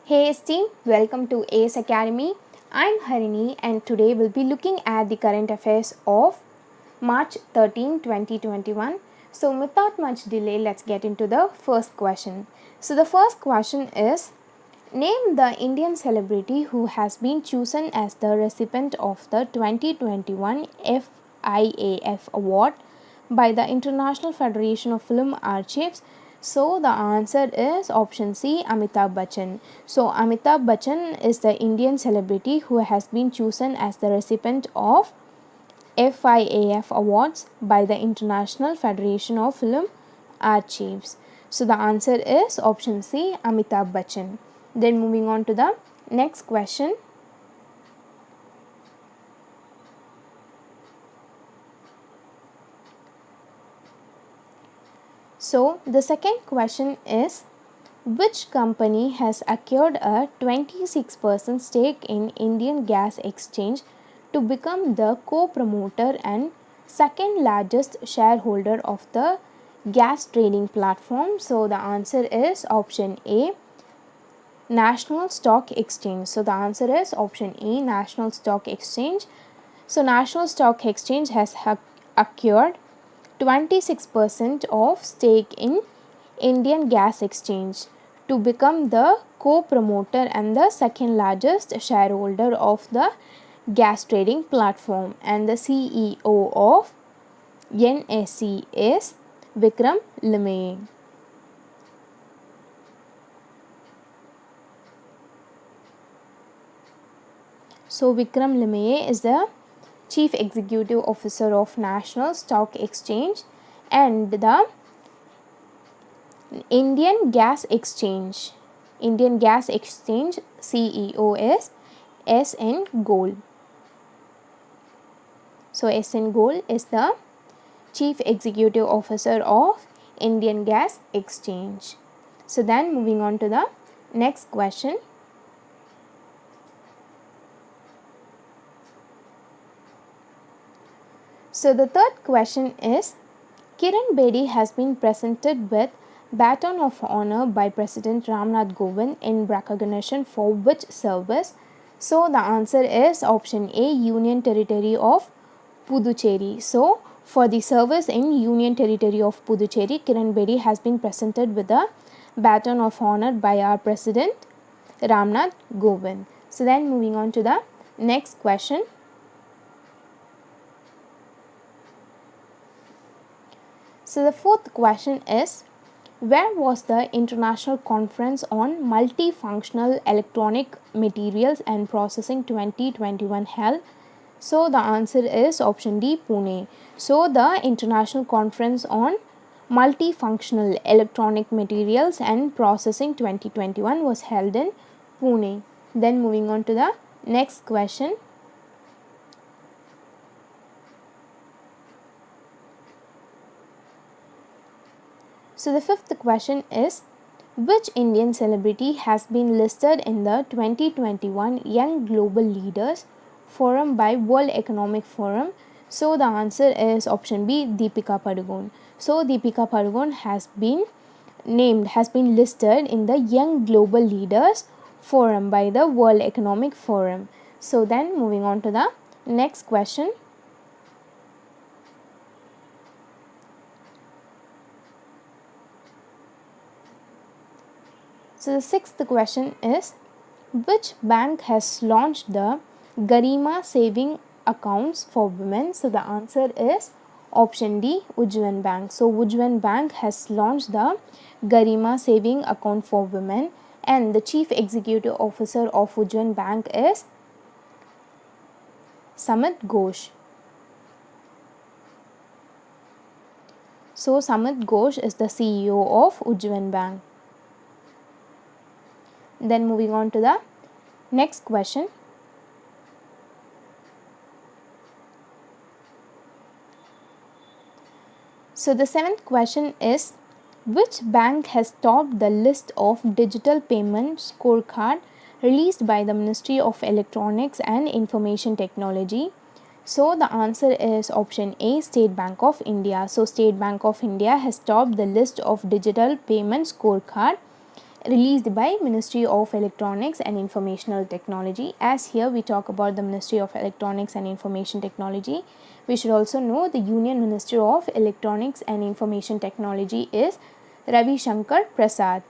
Hey esteem, welcome to ACE Academy. I'm Harini and today we'll be looking at the current affairs of March 13, 2021. So without much delay, let's get into the first question. So the first question is, name the Indian celebrity who has been chosen as the recipient of the 2021 FIAF award by the International Federation of Film Archives. So the answer is option C, Amitabh Bachchan. So Amitabh Bachchan is the Indian celebrity who has been chosen as the recipient of FIAF awards by the International Federation of Film Archives. So the answer is option C, Amitabh Bachchan. Then moving on to the next question. So the second question is, which company has acquired a 26% stake in Indian Gas Exchange to become the co-promoter and second largest shareholder of the gas trading platform? So the answer is option A, National Stock Exchange. So the answer is option A, National Stock Exchange. So National Stock Exchange has acquired 26% of stake in Indian Gas Exchange to become the co-promoter and the second largest shareholder of the gas trading platform, and the CEO of NSE is Vikram Limaye. So Vikram Limaye is the Chief Executive Officer of National Stock Exchange, and the Indian Gas Exchange CEO is SN Goel. So SN Goel is the Chief Executive Officer of Indian Gas Exchange. So then moving on to the next question. So the third question is, Kiran Bedi has been presented with Baton of Honor by President Ramnath Kovind in recognition for which service? So the answer is option A, Union Territory of Puducherry. So for the service in Union Territory of Puducherry, Kiran Bedi has been presented with a Baton of Honor by our President Ramnath Kovind. So then moving on to the next question. So the fourth question is, where was the International Conference on Multifunctional Electronic Materials and Processing 2021 held? So the answer is option D, Pune. So the International Conference on Multifunctional Electronic Materials and Processing 2021 was held in Pune. Then moving on to the next question. So the fifth question is, which Indian celebrity has been listed in the 2021 Young Global Leaders Forum by World Economic Forum? So the answer is option B, Deepika Padukone. So Deepika Padukone has been listed in the Young Global Leaders Forum by the World Economic Forum. So then moving on to the next question. So the sixth question is, which bank has launched the Garima saving accounts for women? So the answer is option D, Ujjivan Bank. So Ujjivan Bank has launched the Garima saving account for women, and the Chief Executive Officer of Ujjivan Bank is Samit Ghosh. So Samit Ghosh is the CEO of Ujjivan Bank. Then moving on to the next question. So the seventh question is, which bank has topped the list of digital payment scorecard released by the Ministry of Electronics and Information Technology? So the answer is option A, State Bank of India. So State Bank of India has topped the list of digital payment scorecard released by Ministry of Electronics and Informational Technology. As here we talk about the Ministry of Electronics and Information Technology, we should also know the Union Minister of Electronics and Information Technology is Ravi Shankar Prasad.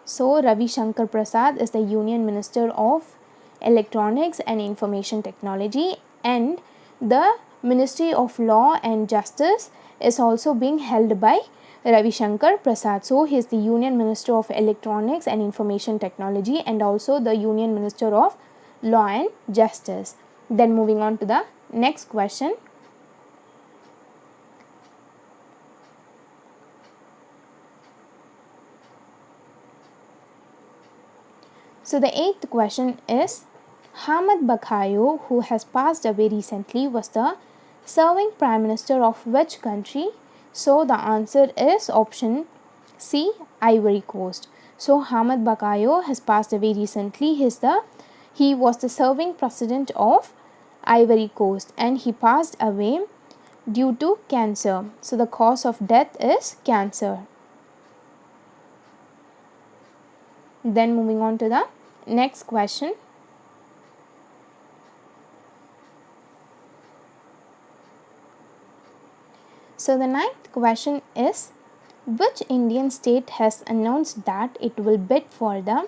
So Ravi Shankar Prasad is the Union Minister of Electronics and Information Technology, and the Ministry of Law and Justice is also being held by Ravi Shankar Prasad. So he is the Union Minister of Electronics and Information Technology and also the Union Minister of Law and Justice. Then moving on to the next question. So the eighth question is, Hamid Bakayo, who has passed away recently, was the serving Prime Minister of which country? So the answer is option C, Ivory Coast. So Hamid Bakayo has passed away recently. He was the serving president of Ivory Coast and he passed away due to cancer. So the cause of death is cancer. Then moving on to the next question. So the ninth question is, which Indian state has announced that it will bid for the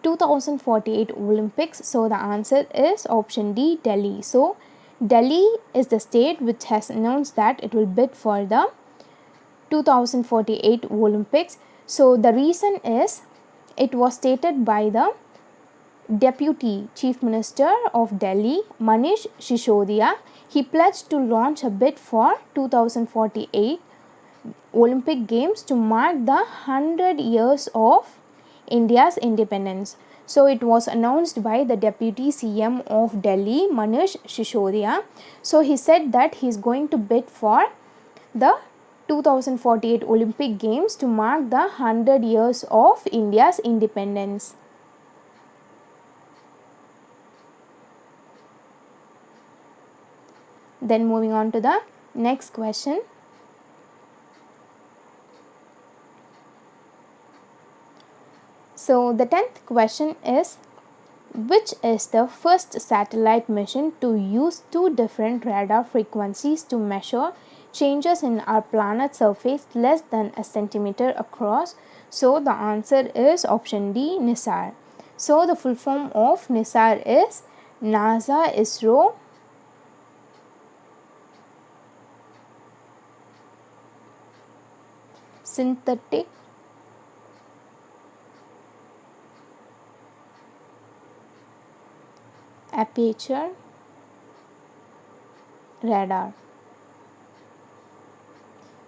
2048 Olympics? So the answer is option D, Delhi. So Delhi is the state which has announced that it will bid for the 2048 Olympics. So the reason is, it was stated by the Deputy Chief Minister of Delhi, Manish Sisodia. He pledged to launch a bid for 2048 Olympic Games to mark the 100 years of India's independence. So it was announced by the Deputy CM of Delhi, Manish Sisodia. So he said that he is going to bid for the 2048 Olympic Games to mark the 100 years of India's independence. Then moving on to the next question. So the 10th question is, which is the first satellite mission to use two different radar frequencies to measure changes in our planet's surface less than a centimeter across? So the answer is option D, NISAR. So the full form of NISAR is NASA ISRO Synthetic Aperture Radar.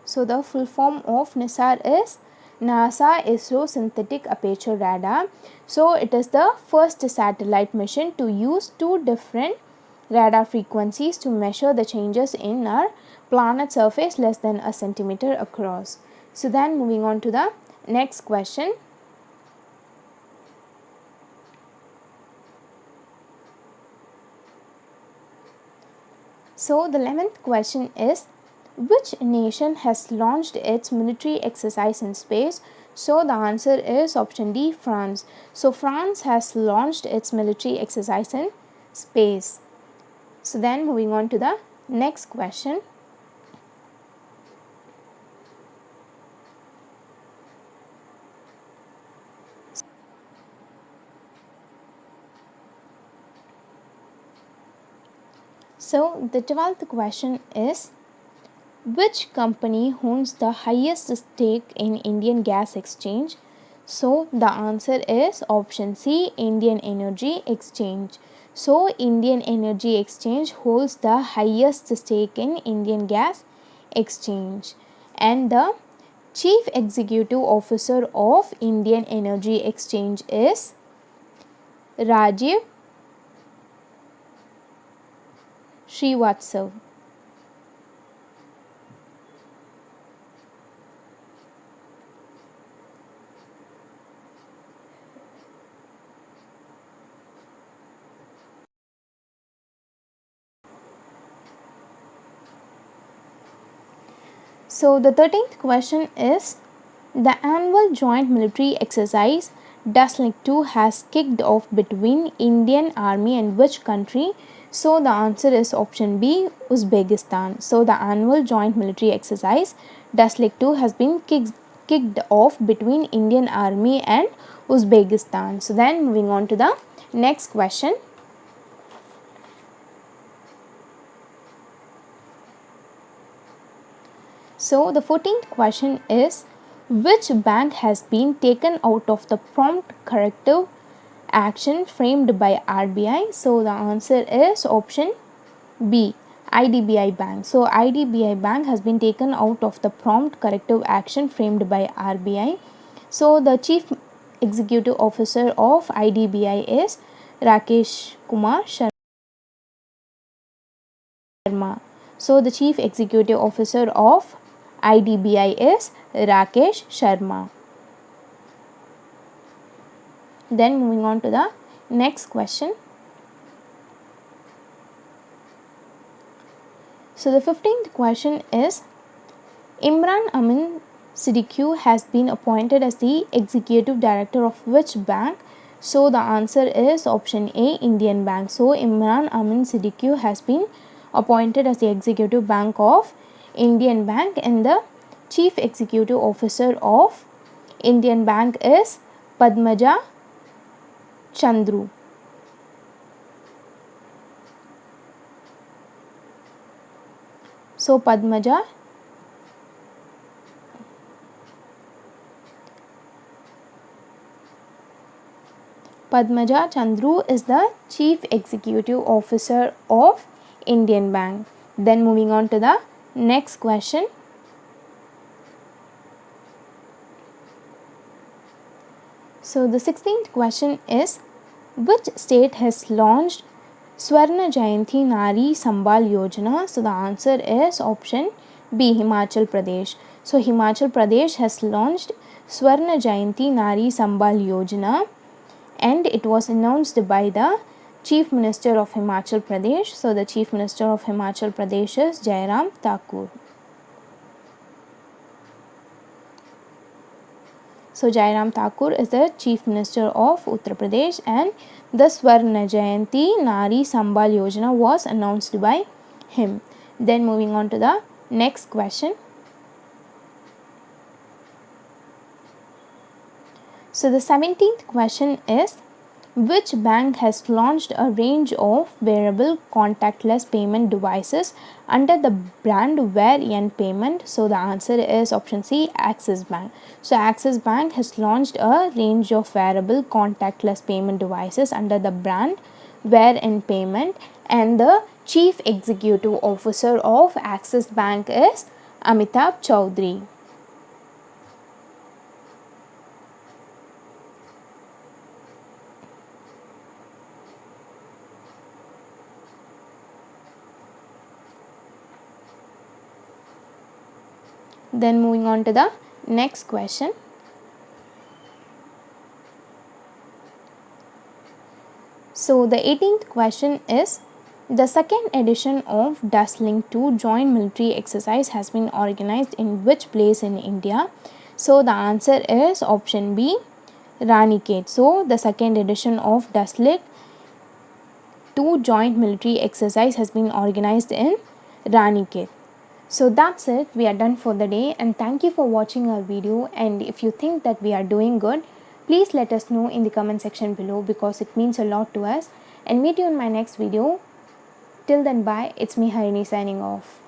So the full form of NISAR is NASA ISRO Synthetic Aperture Radar. So it is the first satellite mission to use two different radar frequencies to measure the changes in our planet surface less than a centimeter across. So then moving on to the next question. So the 11th question is, which nation has launched its military exercise in space? So the answer is option D, France. So France has launched its military exercise in space. So then moving on to the next question. So the 12th question is, which company owns the highest stake in Indian Gas Exchange? So the answer is option C, Indian Energy Exchange. So Indian Energy Exchange holds the highest stake in Indian Gas Exchange, and the Chief Executive Officer of Indian Energy Exchange is Rajiv Srivatsav. So the 13th question is, the annual joint military exercise Dusslik 2 has kicked off between Indian Army and which country? So the answer is option B, Uzbekistan. So the annual joint military exercise Dusslik 2 has been kicked off between Indian Army and Uzbekistan. So then moving on to the next question. So the 14th question is, which bank has been taken out of the prompt corrective action framed by RBI? So the answer is option B, IDBI Bank. So IDBI Bank has been taken out of the prompt corrective action framed by RBI. So the Chief Executive Officer of IDBI is Rakesh Kumar Sharma. So the Chief Executive Officer of IDBI is Rakesh Sharma. Then moving on to the next question. So the 15th question is, Imran Amin Siddiqui has been appointed as the Executive Director of which bank? So the answer is option A, Indian Bank. So Imran Amin Siddiqui has been appointed as the Executive Bank of Indian Bank, and the Chief Executive Officer of Indian Bank is Padmaja Chandru. So Padmaja Chandru is the Chief Executive Officer of Indian Bank. Then moving on to the next question. So the 16th question is, which state has launched Swarna Jayanti Nari Sambal Yojana? So the answer is option B, Himachal Pradesh. So Himachal Pradesh has launched Swarna Jayanti Nari Sambal Yojana, and it was announced by the Chief Minister of Himachal Pradesh. So the Chief Minister of Himachal Pradesh is Jairam Thakur. So Jairam Thakur is the Chief Minister of Uttar Pradesh, and the Swarna Jayanti Nari Sambal Yojana was announced by him. Then moving on to the next question. So the 17th question is, which bank has launched a range of wearable contactless payment devices under the brand Wear N Payment? So the answer is option C, Axis Bank. So Axis Bank has launched a range of wearable contactless payment devices under the brand Wear N Payment, and the Chief Executive Officer of Axis Bank is Amitabh Chaudhary. Then moving on to the next question. So the 18th question is, the second edition of Dusslik 2 joint military exercise has been organized in which place in India? So the answer is option B, Ranikhet. So the second edition of Dusslik 2 joint military exercise has been organized in Ranikhet. So that's it, we are done for the day, and thank you for watching our video. And if you think that we are doing good, please let us know in the comment section below, because it means a lot to us. And meet you in my next video. Till then, bye. It's me, Harini, signing off.